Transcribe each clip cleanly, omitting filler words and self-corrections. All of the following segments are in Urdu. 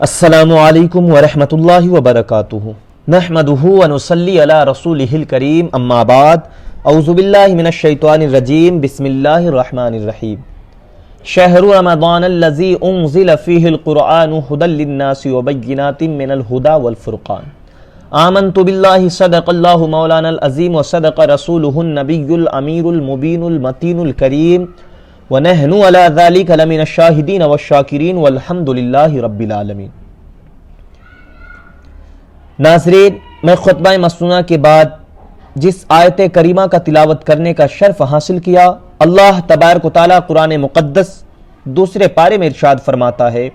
السلام علیکم ورحمۃ اللہ وبرکاتہ نحمدہ ونصلی علی رسولہ الکریم اما بعد اعوذ باللہ من الشیطان الرجیم بسم اللہ الرحمن الرحیم شہر رمضان الذی انزل فیہ القرآن ھدی للناس وبینات من الھدی والفرقان آمنت باللہ صدق اللہ مولانا العظیم وصدق رسولہ النبی الامیر المبین المتین الکریم وَنَحْنُ عَلَى ذَلِكَ لَمِنَ الشَّاهِدِينَ وَالشَّاكِرِينَ وَالْحَمْدُ لِلَّهِ رَبِّ الْعَالَمِينَ۔ ناظرین، میں خطبہ مسنونہ کے بعد جس آیت کریمہ کا تلاوت کرنے کا شرف حاصل کیا، اللہ تبارک و تعالیٰ قرآن مقدس دوسرے پارے میں ارشاد فرماتا ہے،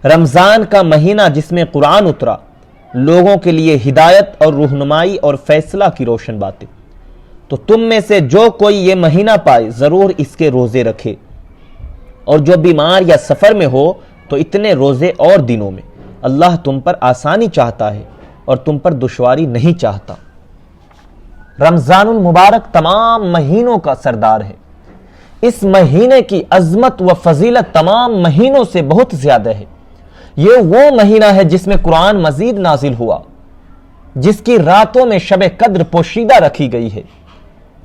رمضان کا مہینہ جس میں قرآن اترا، لوگوں کے لیے ہدایت اور رہنمائی اور فیصلہ کی روشن باتیں، تو تم میں سے جو کوئی یہ مہینہ پائے ضرور اس کے روزے رکھے، اور جو بیمار یا سفر میں ہو تو اتنے روزے اور دنوں میں، اللہ تم پر آسانی چاہتا ہے اور تم پر دشواری نہیں چاہتا۔ رمضان المبارک تمام مہینوں کا سردار ہے۔ اس مہینے کی عظمت و فضیلت تمام مہینوں سے بہت زیادہ ہے۔ یہ وہ مہینہ ہے جس میں قرآن مزید نازل ہوا، جس کی راتوں میں شب قدر پوشیدہ رکھی گئی ہے،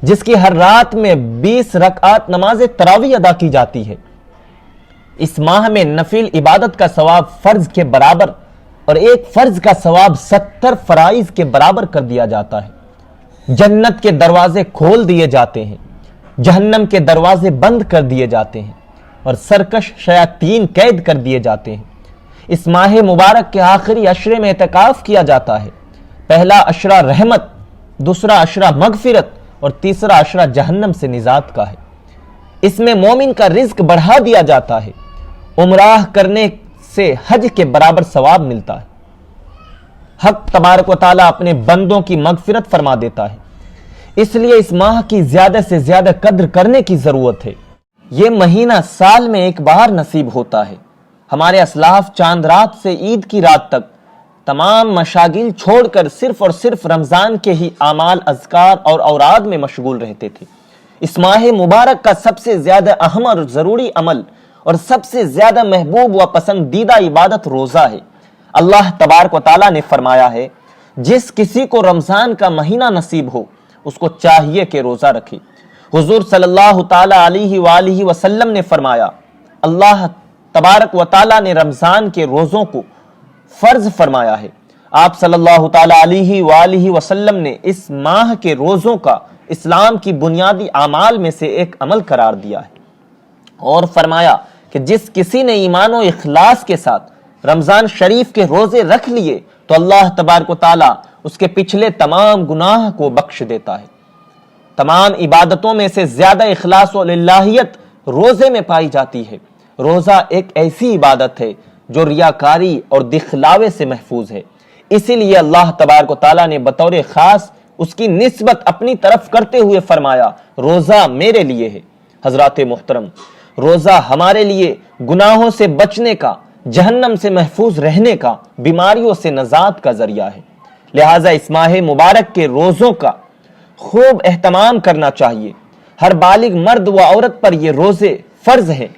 جس کی ہر رات میں 20 رکعات نماز تراویح ادا کی جاتی ہے۔ اس ماہ میں نفل عبادت کا ثواب فرض کے برابر اور ایک فرض کا ثواب 70 فرائض کے برابر کر دیا جاتا ہے۔ جنت کے دروازے کھول دیے جاتے ہیں، جہنم کے دروازے بند کر دیے جاتے ہیں، اور سرکش شیاطین قید کر دیے جاتے ہیں۔ اس ماہ مبارک کے آخری عشرے میں اعتکاف کیا جاتا ہے۔ پہلا عشرہ رحمت، دوسرا عشرہ مغفرت اور تیسرا عشرہ جہنم سے نجات کا ہے۔ اس میں مومن کا رزق بڑھا دیا جاتا ہے، عمرہ کرنے سے حج کے برابر ثواب ملتا ہے۔ حق تبارک و تعالیٰ اپنے بندوں کی مغفرت فرما دیتا ہے، اس لیے اس ماہ کی زیادہ سے زیادہ قدر کرنے کی ضرورت ہے۔ یہ مہینہ سال میں ایک بار نصیب ہوتا ہے۔ ہمارے اسلاف چاند رات سے عید کی رات تک تمام مشاغل چھوڑ کر صرف اور صرف رمضان کے ہی اعمال، اذکار اور اوراد میں مشغول رہتے تھے۔ اس ماہ مبارک کا سب سے زیادہ اہم اور ضروری عمل اور سب سے زیادہ محبوب و پسندیدہ عبادت روزہ ہے۔ اللہ تبارک و تعالیٰ نے فرمایا ہے، جس کسی کو رمضان کا مہینہ نصیب ہو اس کو چاہیے کہ روزہ رکھے۔ حضور صلی اللہ تعالیٰ علیہ وآلہ وسلم نے فرمایا، اللہ تبارک و تعالیٰ نے رمضان کے روزوں کو فرض فرمایا ہے۔ آپ صلی اللہ تعالیٰ علیہ وآلہ وسلم نے اس ماہ کے روزوں کا اسلام کی بنیادی اعمال میں سے ایک عمل قرار دیا ہے، اور فرمایا کہ جس کسی نے ایمان و اخلاص کے ساتھ رمضان شریف کے روزے رکھ لیے تو اللہ تبارک و تعالیٰ اس کے پچھلے تمام گناہ کو بخش دیتا ہے۔ تمام عبادتوں میں سے زیادہ اخلاص و للہیت روزے میں پائی جاتی ہے۔ روزہ ایک ایسی عبادت ہے جو ریاکاری اور دکھلاوے سے محفوظ ہے، اسی لیے اللہ تبارک و تعالیٰ نے بطور خاص اس کی نسبت اپنی طرف کرتے ہوئے فرمایا، روزہ میرے لیے ہے۔ حضرات محترم، روزہ ہمارے لیے گناہوں سے بچنے کا، جہنم سے محفوظ رہنے کا، بیماریوں سے نجات کا ذریعہ ہے۔ لہٰذا اس ماہ مبارک کے روزوں کا خوب اہتمام کرنا چاہیے۔ ہر بالغ مرد و عورت پر یہ روزے فرض ہیں۔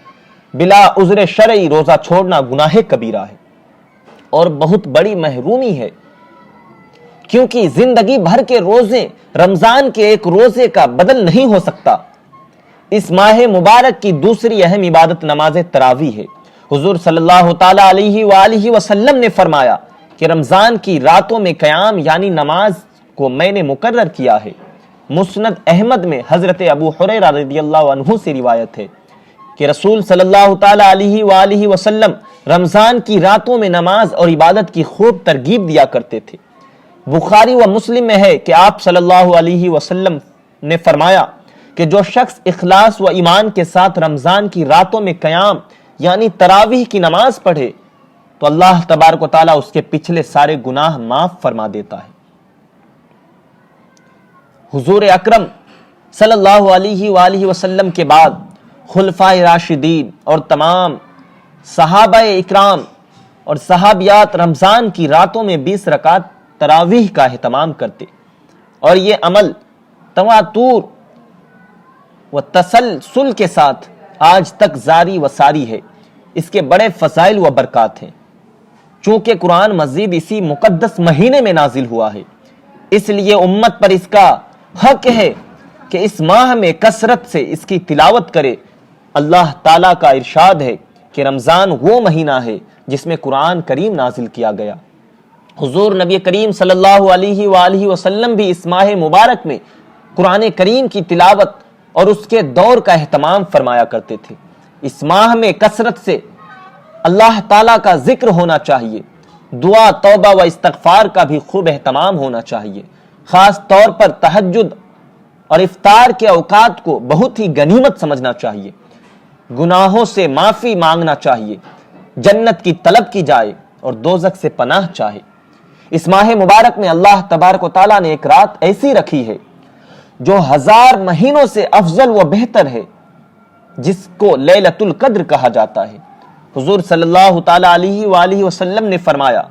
بلا عذر شرعی روزہ چھوڑنا گناہ کبیرہ ہے اور بہت بڑی محرومی ہے، کیونکہ زندگی بھر کے روزے رمضان کے ایک روزے کا بدل نہیں ہو سکتا۔ اس ماہ مبارک کی دوسری اہم عبادت نماز تراویح ہے۔ حضور صلی اللہ تعالیٰ علیہ وآلہ وسلم نے فرمایا کہ رمضان کی راتوں میں قیام یعنی نماز کو میں نے مقرر کیا ہے۔ مسند احمد میں حضرت ابو ہریرہ رضی اللہ عنہ سے روایت ہے کہ رسول صلی اللہ تعالیٰ علیہ وآلہ وسلم رمضان کی راتوں میں نماز اور عبادت کی خوب ترغیب دیا کرتے تھے۔ بخاری و مسلم میں ہے کہ آپ صلی اللہ علیہ وسلم نے فرمایا کہ جو شخص اخلاص و ایمان کے ساتھ رمضان کی راتوں میں قیام یعنی تراویح کی نماز پڑھے تو اللہ تبارک و تعالیٰ اس کے پچھلے سارے گناہ معاف فرما دیتا ہے۔ حضور اکرم صلی اللہ علیہ وآلہ وسلم کے بعد خلفائے راشدین اور تمام صحابہ اکرام اور صحابیات رمضان کی راتوں میں 20 رکعت تراویح کا اہتمام کرتے، اور یہ عمل تواتر و تسلسل کے ساتھ آج تک جاری و ساری ہے۔ اس کے بڑے فضائل و برکات ہیں۔ چونکہ قرآن مزید اسی مقدس مہینے میں نازل ہوا ہے، اس لیے امت پر اس کا حق ہے کہ اس ماہ میں کثرت سے اس کی تلاوت کرے۔ اللہ تعالیٰ کا ارشاد ہے کہ رمضان وہ مہینہ ہے جس میں قرآن کریم نازل کیا گیا۔ حضور نبی کریم صلی اللہ علیہ وآلہ وسلم بھی اس ماہ مبارک میں قرآن کریم کی تلاوت اور اس کے دور کا اہتمام فرمایا کرتے تھے۔ اس ماہ میں کثرت سے اللہ تعالیٰ کا ذکر ہونا چاہیے، دعا، توبہ و استغفار کا بھی خوب اہتمام ہونا چاہیے۔ خاص طور پر تہجد اور افطار کے اوقات کو بہت ہی غنیمت سمجھنا چاہیے، گناہوں سے معافی مانگنا چاہیے، جنت کی طلب کی جائے اور دوزخ سے پناہ چاہے۔ اس ماہ مبارک میں اللہ تبارک و تعالیٰ نے ایک رات ایسی رکھی ہے جو 1000 مہینوں سے افضل و بہتر ہے، جس کو لیلۃ القدر کہا جاتا ہے۔ حضور صلی اللہ تعالیٰ علیہ وآلہ وسلم نے فرمایا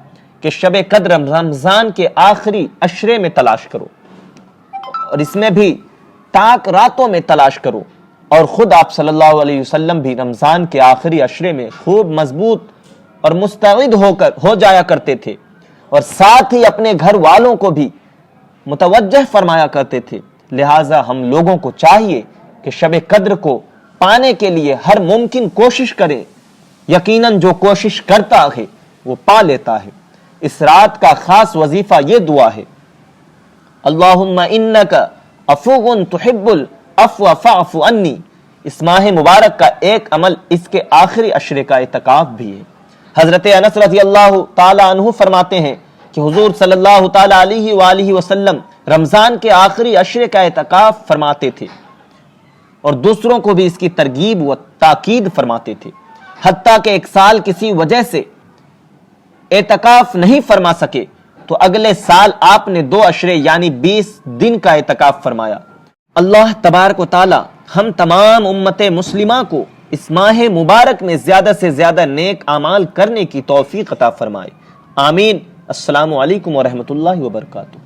کہ شب قدر رمضان کے آخری عشرے میں تلاش کرو، اور اس میں بھی تاک راتوں میں تلاش کرو، اور خود آپ صلی اللہ علیہ وسلم بھی رمضان کے آخری عشرے میں خوب مضبوط اور مستعد ہو جایا کرتے تھے، اور ساتھ ہی اپنے گھر والوں کو بھی متوجہ فرمایا کرتے تھے۔ لہٰذا ہم لوگوں کو چاہیے کہ شب قدر کو پانے کے لیے ہر ممکن کوشش کریں۔ یقیناً جو کوشش کرتا ہے وہ پا لیتا ہے۔ اس رات کا خاص وظیفہ یہ دعا ہے، اللہم انک عفو تحب العفو فاعف عنی۔ اس ماہ مبارک کا ایک عمل اس کے آخری عشرے کا اعتکاف بھی ہے۔ حضرت انس رضی اللہ تعالی عنہ فرماتے ہیں کہ حضور صلی اللہ تعالی علیہ وآلہ وسلم رمضان کے آخری عشرے کا اعتکاف فرماتے تھے، اور دوسروں کو بھی اس کی ترغیب و تاکید فرماتے تھے، حتیٰ کہ ایک سال کسی وجہ سے اعتکاف نہیں فرما سکے تو اگلے سال آپ نے 2 عشرے یعنی 20 دن کا اعتکاف فرمایا۔ اللہ تبارک و تعالی ہم تمام امت مسلمہ کو اس ماہ مبارک میں زیادہ سے زیادہ نیک اعمال کرنے کی توفیق عطا فرمائے، آمین۔ السلام علیکم ورحمۃ اللہ وبرکاتہ۔